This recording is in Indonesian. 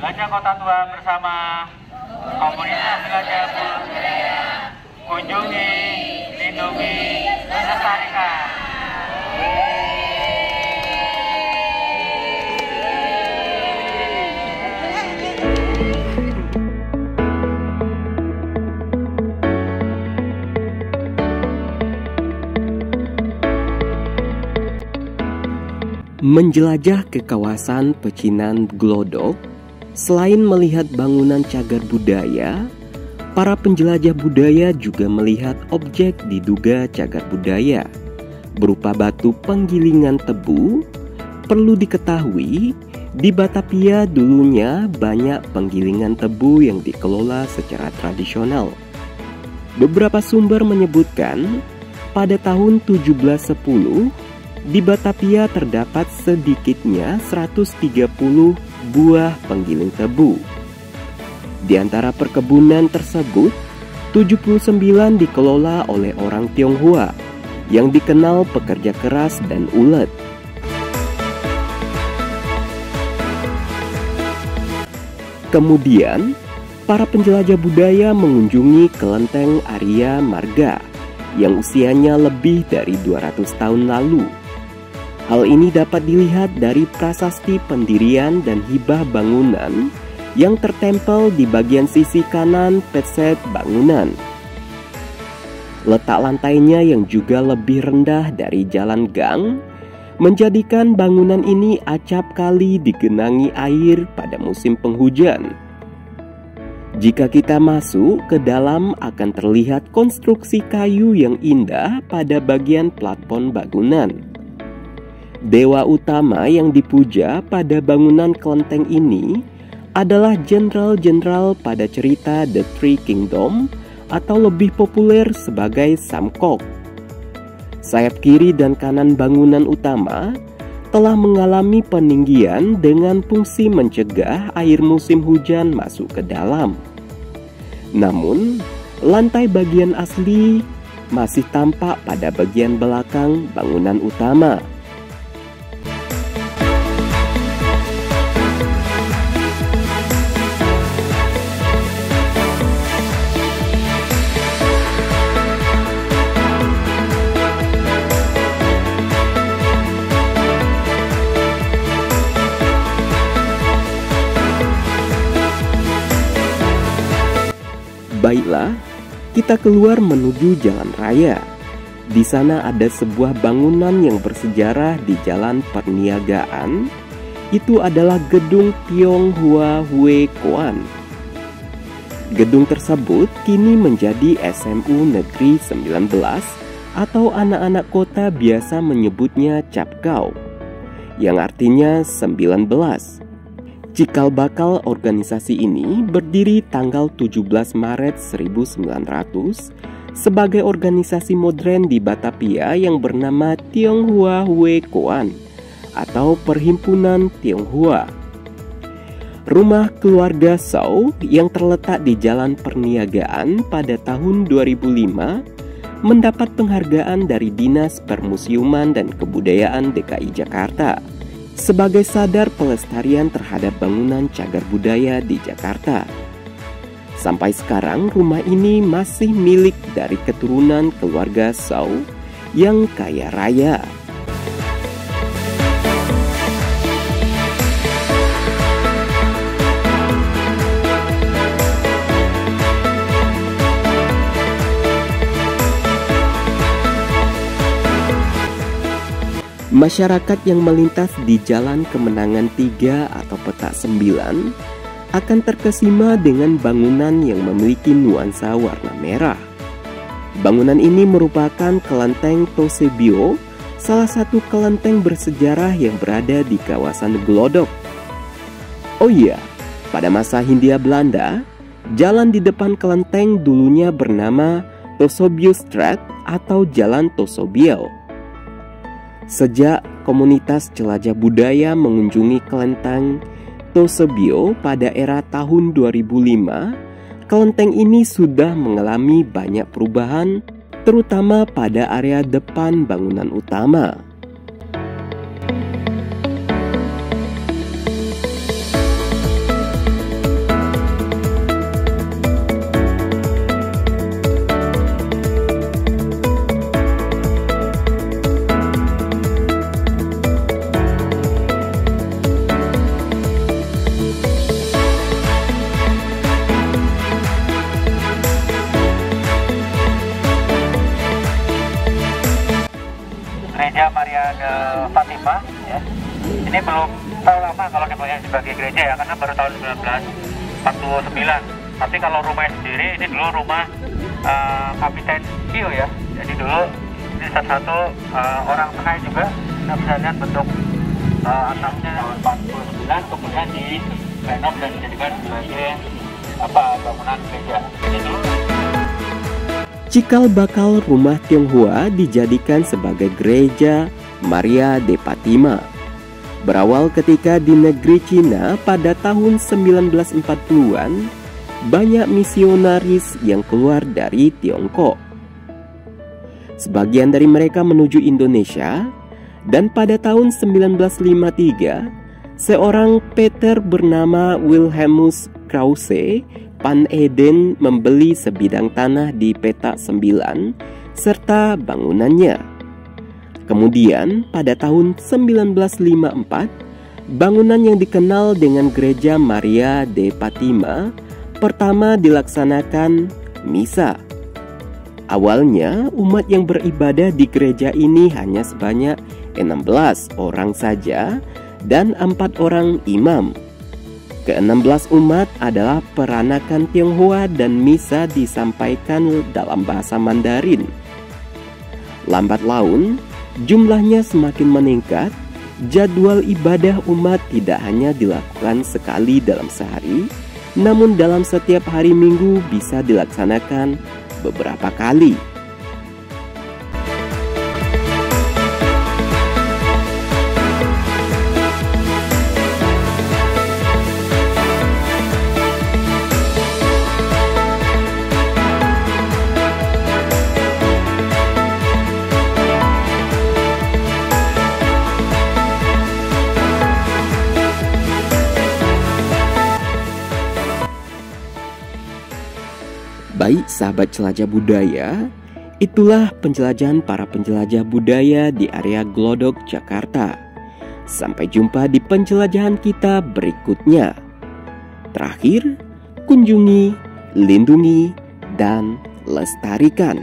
Jelajah Kota Tua bersama komunitas jelajah budaya. Kunjungi, lindungi, lestarikan. Menjelajah ke kawasan pecinan Glodok, selain melihat bangunan cagar budaya, para penjelajah budaya juga melihat objek diduga cagar budaya berupa batu penggilingan tebu. Perlu diketahui, di Batavia dulunya banyak penggilingan tebu yang dikelola secara tradisional. Beberapa sumber menyebutkan pada tahun 1710 di Batavia terdapat sedikitnya 130 buah penggiling tebu. Di antara perkebunan tersebut, 79 dikelola oleh orang Tionghoa yang dikenal pekerja keras dan ulet. Kemudian, para penjelajah budaya mengunjungi kelenteng Arya Marga yang usianya lebih dari 200 tahun lalu. Hal ini dapat dilihat dari prasasti pendirian dan hibah bangunan yang tertempel di bagian sisi kanan peset bangunan. Letak lantainya yang juga lebih rendah dari jalan gang menjadikan bangunan ini acap kali digenangi air pada musim penghujan. Jika kita masuk ke dalam akan terlihat konstruksi kayu yang indah pada bagian plafon bangunan. Dewa utama yang dipuja pada bangunan kelenteng ini adalah jenderal-jenderal pada cerita The Three Kingdom atau lebih populer sebagai Samkok. Sayap kiri dan kanan bangunan utama telah mengalami peninggian dengan fungsi mencegah air musim hujan masuk ke dalam. Namun, lantai bagian asli masih tampak pada bagian belakang bangunan utama. Baiklah, kita keluar menuju jalan raya. Di sana ada sebuah bangunan yang bersejarah di Jalan Perniagaan. Itu adalah Gedung Tionghoa Hue Koan. Gedung tersebut kini menjadi SMU Negeri 19 atau anak-anak kota biasa menyebutnya Capgau, yang artinya 19. Cikal bakal organisasi ini berdiri tanggal 17 Maret 1900 sebagai organisasi modern di Batavia yang bernama Tionghoa Hue Koan atau Perhimpunan Tionghoa. Rumah keluarga Zhou yang terletak di Jalan Perniagaan pada tahun 2005 mendapat penghargaan dari Dinas Permusiuman dan Kebudayaan DKI Jakarta sebagai sadar pelestarian terhadap bangunan cagar budaya di Jakarta. Sampai sekarang rumah ini masih milik dari keturunan keluarga Zhou yang kaya raya. Masyarakat yang melintas di Jalan Kemenangan 3 atau Petak 9 akan terkesima dengan bangunan yang memiliki nuansa warna merah. Bangunan ini merupakan kelenteng Tosebio, salah satu kelenteng bersejarah yang berada di kawasan Glodok. Oh iya, pada masa Hindia Belanda, jalan di depan kelenteng dulunya bernama Tosobieustraat atau Jalan Tosobio. Sejak komunitas jelajah budaya mengunjungi kelenteng Tosebio pada era tahun 2005, kelenteng ini sudah mengalami banyak perubahan, terutama pada area depan bangunan utama. apa ya. Ini belum tahu lama kalau dipunyai sebagai gereja ya, karena baru tahun 1949. Tapi kalau rumahnya sendiri, ini dulu rumah Kapiten Kio ya. Jadi dulu ini salah satu orang Tengah juga. Kita bisa lihat bentuk atapnya tahun 49, kemudian direnov dan dijadikan sebagai bangunan gereja. Ini dulu. Cikal bakal rumah Tionghoa dijadikan sebagai gereja Maria de Fatima. Berawal ketika di negeri Cina pada tahun 1940-an, banyak misionaris yang keluar dari Tiongkok. Sebagian dari mereka menuju Indonesia, dan pada tahun 1953, seorang Peter bernama Wilhelmus Krause Pan Eden membeli sebidang tanah di petak 9 serta bangunannya. Kemudian pada tahun 1954, bangunan yang dikenal dengan Gereja Maria de Fatima pertama dilaksanakan misa. Awalnya umat yang beribadah di gereja ini hanya sebanyak 16 orang saja dan 4 orang imam. Ke-16 umat adalah peranakan Tionghoa dan misa disampaikan dalam bahasa Mandarin. Lambat laun, jumlahnya semakin meningkat. Jadwal ibadah umat tidak hanya dilakukan sekali dalam sehari, namun dalam setiap hari Minggu bisa dilaksanakan beberapa kali. Baik sahabat jelajah budaya, itulah penjelajahan para penjelajah budaya di area Glodok, Jakarta. Sampai jumpa di penjelajahan kita berikutnya. Terakhir, kunjungi, lindungi, dan lestarikan.